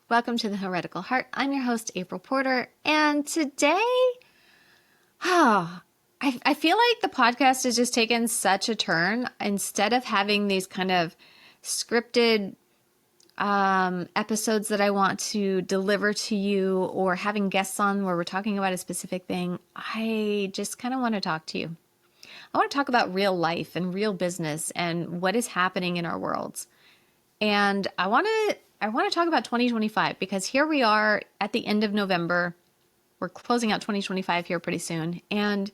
Welcome to the Heretical Heart. I'm your host, April Porter, and today, I feel like the podcast has just taken such a turn. Instead of having these kind of scripted episodes that I want to deliver to you, or having guests on where we're talking about a specific thing, I just kind of want to talk to you. I want to talk about real life and real business and what is happening in our worlds. And I want to talk about 2025 because here we are at the end of November. We're closing out 2025 here pretty soon. And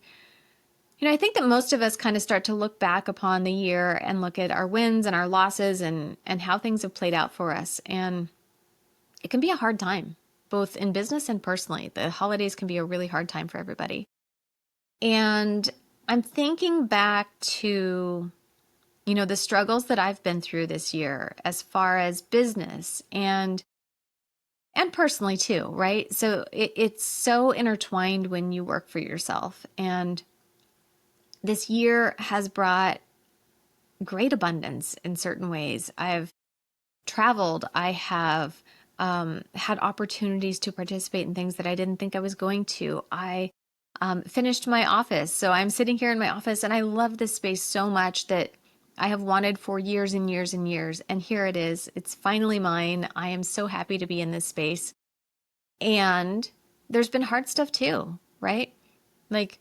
I think that most of us kind of start to look back upon the year and look at our wins and our losses and how things have played out for us. And it can be a hard time, both in business and personally. The holidays can be a really hard time for everybody. And I'm thinking back to, the struggles that I've been through this year as far as business and personally too, right? So it's so intertwined when you work for yourself. And this year has brought great abundance in certain ways. I've traveled. I have had opportunities to participate in things that I didn't think I was going to. I finished my office. So I'm sitting here in my office and I love this space so much that I have wanted for years and years and years. And here it is. It's finally mine. I am so happy to be in this space. And there's been hard stuff too, right? Like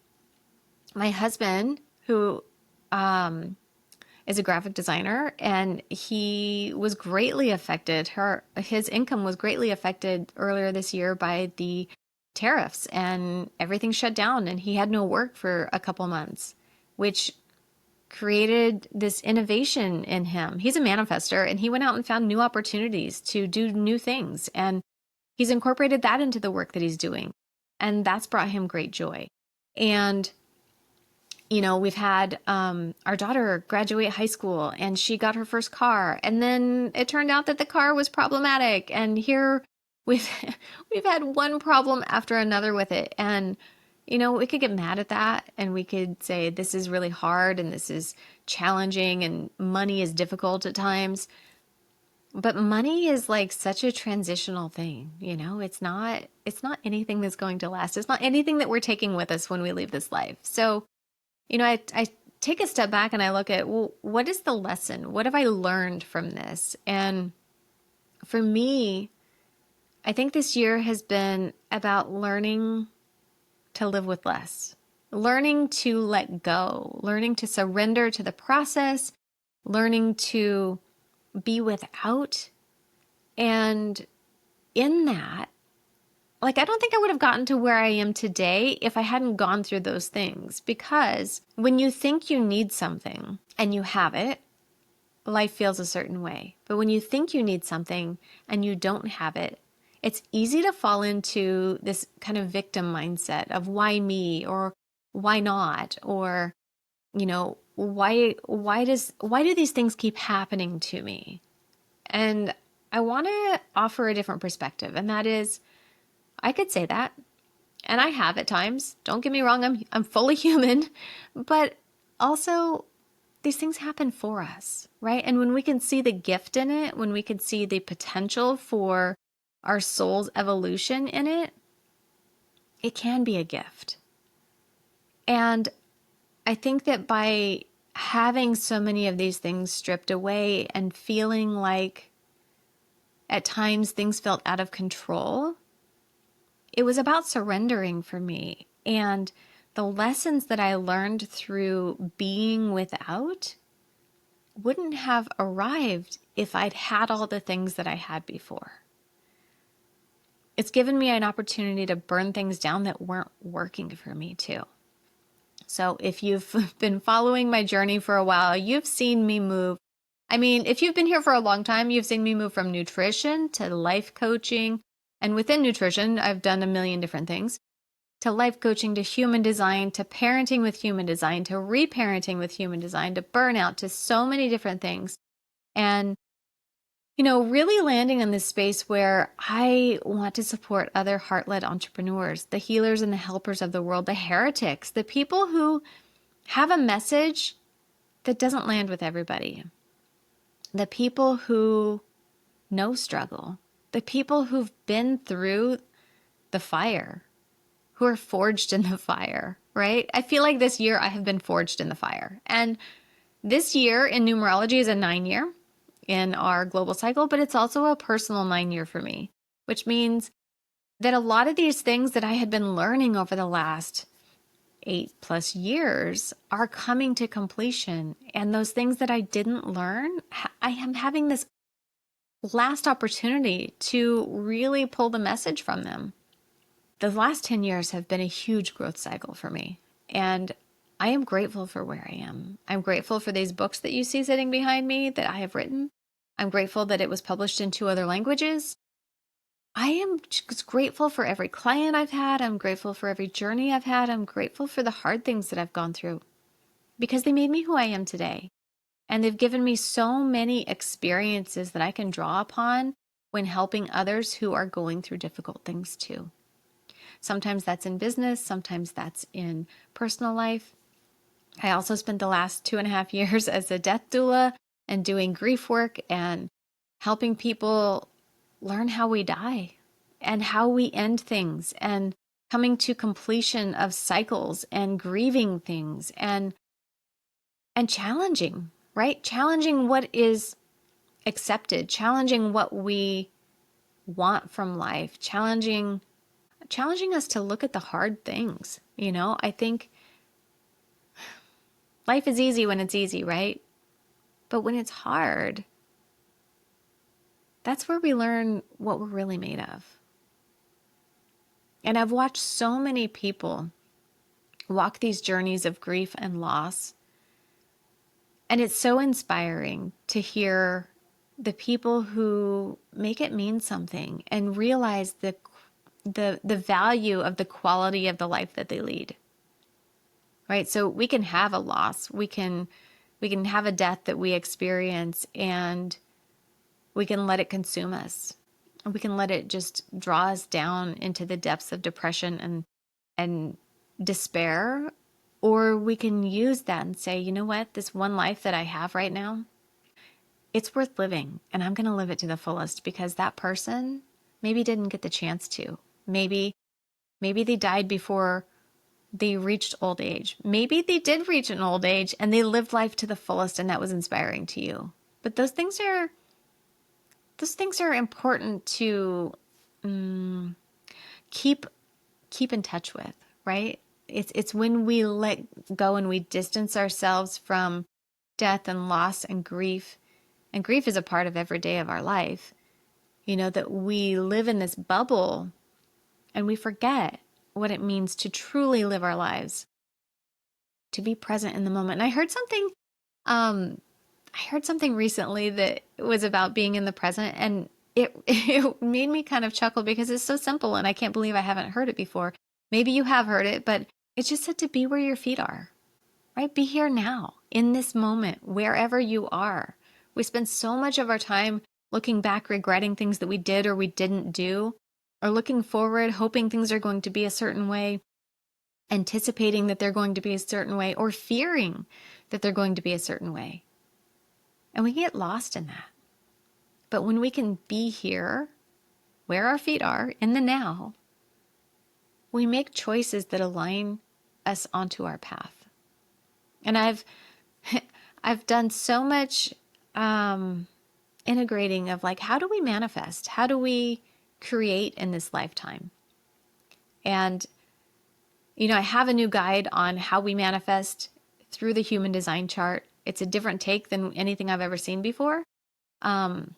my husband, who is a graphic designer, and he was greatly affected. His income was greatly affected earlier this year by the tariffs, and everything shut down, and he had no work for a couple months, which created this innovation in him. He's a manifester, and he went out and found new opportunities to do new things, and he's incorporated that into the work that he's doing, and that's brought him great joy. And we've had our daughter graduate high school, and she got her first car, and then it turned out that the car was problematic, and here we've had one problem after another with it. And we could get mad at that, and we could say this is really hard and this is challenging and money is difficult at times. But money is like such a transitional thing. It's not anything that's going to last. It's not anything that we're taking with us when we leave this life. So I take a step back and I look at, well, what is the lesson? What have I learned from this? And for me, I think this year has been about learning to live with less, learning to let go, learning to surrender to the process, learning to be without. And in that, I don't think I would have gotten to where I am today if I hadn't gone through those things. Because when you think you need something and you have it, life feels a certain way. But when you think you need something and you don't have it, it's easy to fall into this kind of victim mindset of why me, or why not, or, why do these things keep happening to me? And I want to offer a different perspective, and that is, I could say that, and I have at times. Don't get me wrong, I'm fully human, but also these things happen for us, right? And when we can see the gift in it, when we can see the potential for our soul's evolution in it, it can be a gift. And I think that by having so many of these things stripped away and feeling like at times things felt out of control, it was about surrendering for me. And the lessons that I learned through being without wouldn't have arrived if I'd had all the things that I had before. It's given me an opportunity to burn things down that weren't working for me too. So if you've been following my journey for a while, you've seen me move. I mean, if you've been here for a long time, you've seen me move from nutrition to life coaching. And within nutrition, I've done a million different things, to life coaching, to human design, to parenting with human design, to reparenting with human design, to burnout, to so many different things. And really landing in this space where I want to support other heart-led entrepreneurs, the healers and the helpers of the world, the heretics, the people who have a message that doesn't land with everybody, the people who know struggle, the people who've been through the fire, who are forged in the fire, right? I feel like this year I have been forged in the fire. And this year in numerology is a 9-year in our global cycle, but it's also a personal 9-year for me, which means that a lot of these things that I had been learning over the last 8+ years are coming to completion. And those things that I didn't learn, I am having this last opportunity to really pull the message from them. The last 10 years have been a huge growth cycle for me. And I am grateful for where I am. I'm grateful for these books that you see sitting behind me that I have written. I'm grateful that it was published in 2 other languages. I am just grateful for every client I've had. I'm grateful for every journey I've had. I'm grateful for the hard things that I've gone through because they made me who I am today. And they've given me so many experiences that I can draw upon when helping others who are going through difficult things too. Sometimes that's in business. Sometimes that's in personal life. I also spent the last 2.5 years as a death doula and doing grief work and helping people learn how we die and how we end things and coming to completion of cycles and grieving things and challenging, right? Challenging what is accepted, challenging what we want from life, challenging us to look at the hard things. I think life is easy when it's easy, right? But when it's hard, that's where we learn what we're really made of. And I've watched so many people walk these journeys of grief and loss. And it's so inspiring to hear the people who make it mean something and realize the value of the quality of the life that they lead. Right? So we can have a loss. We can have a death that we experience, and we can let it consume us. We can let it just draw us down into the depths of depression and despair. Or we can use that and say, you know what, this one life that I have right now, it's worth living, and I'm going to live it to the fullest because that person maybe didn't get the chance to. Maybe they died before they reached old age. Maybe they did reach an old age and they lived life to the fullest, and that was inspiring to you. But those things are important to keep in touch with, right? It's when we let go and we distance ourselves from death and loss and grief is a part of every day of our life, that we live in this bubble and we forget what it means to truly live our lives, to be present in the moment. And I heard something recently that was about being in the present, and it made me kind of chuckle because it's so simple and I can't believe I haven't heard it before. Maybe you have heard it, but it's just said to be where your feet are, right? Be here now, in this moment, wherever you are. We spend so much of our time looking back, regretting things that we did or we didn't do, or looking forward, hoping things are going to be a certain way, anticipating that they're going to be a certain way, or fearing that they're going to be a certain way. And we get lost in that. But when we can be here, where our feet are, in the now, we make choices that align us onto our path. And I've done so much integrating of how do we manifest? How do we create in this lifetime? And, I have a new guide on how we manifest through the human design chart. It's a different take than anything I've ever seen before. And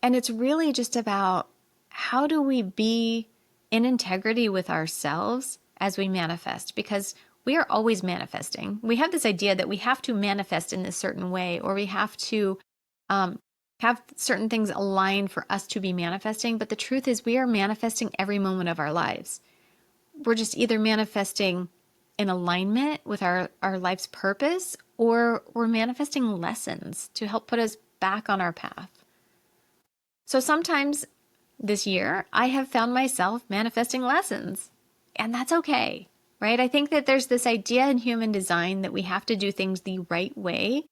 it's really just about how do we be in integrity with ourselves as we manifest, because we are always manifesting. We have this idea that we have to manifest in this certain way, or we have to have certain things aligned for us to be manifesting. But the truth is we are manifesting every moment of our lives. We're just either manifesting in alignment with our life's purpose, or we're manifesting lessons to help put us back on our path. So sometimes this year, I have found myself manifesting lessons, and that's okay, right? I think that there's this idea in human design that we have to do things the right way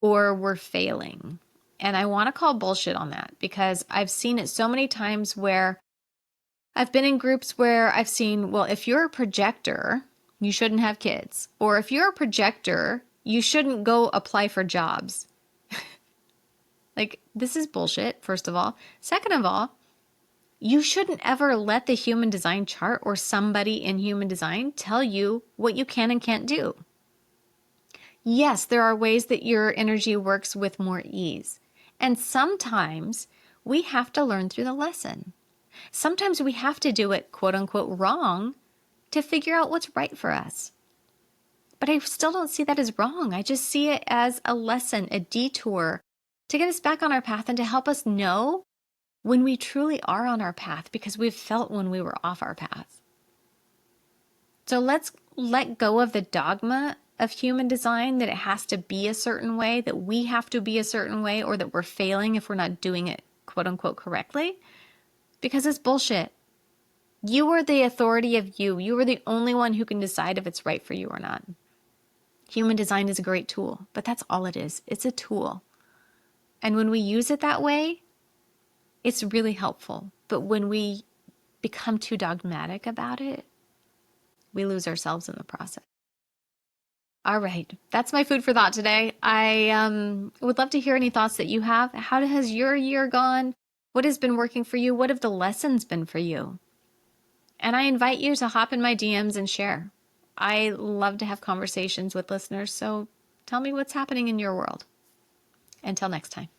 or we're failing. And I want to call bullshit on that because I've seen it so many times where I've been in groups where I've seen, well, if you're a projector, you shouldn't have kids. Or if you're a projector, you shouldn't go apply for jobs. Like, this is bullshit, first of all. Second of all, you shouldn't ever let the human design chart or somebody in human design tell you what you can and can't do. Yes, there are ways that your energy works with more ease. And sometimes we have to learn through the lesson. Sometimes we have to do it, quote unquote, wrong to figure out what's right for us. But I still don't see that as wrong. I just see it as a lesson, a detour to get us back on our path and to help us know when we truly are on our path because we've felt when we were off our path. So let's let go of the dogma of human design that it has to be a certain way, that we have to be a certain way, or that we're failing if we're not doing it, quote unquote, correctly, because it's bullshit. You are the authority of you. You are the only one who can decide if it's right for you or not. Human design is a great tool, but that's all it is. It's a tool. And when we use it that way, it's really helpful. But when we become too dogmatic about it, we lose ourselves in the process. All right, that's my food for thought today. I would love to hear any thoughts that you have. How has your year gone? What has been working for you? What have the lessons been for you? And I invite you to hop in my DMs and share. I love to have conversations with listeners, so tell me what's happening in your world. Until next time.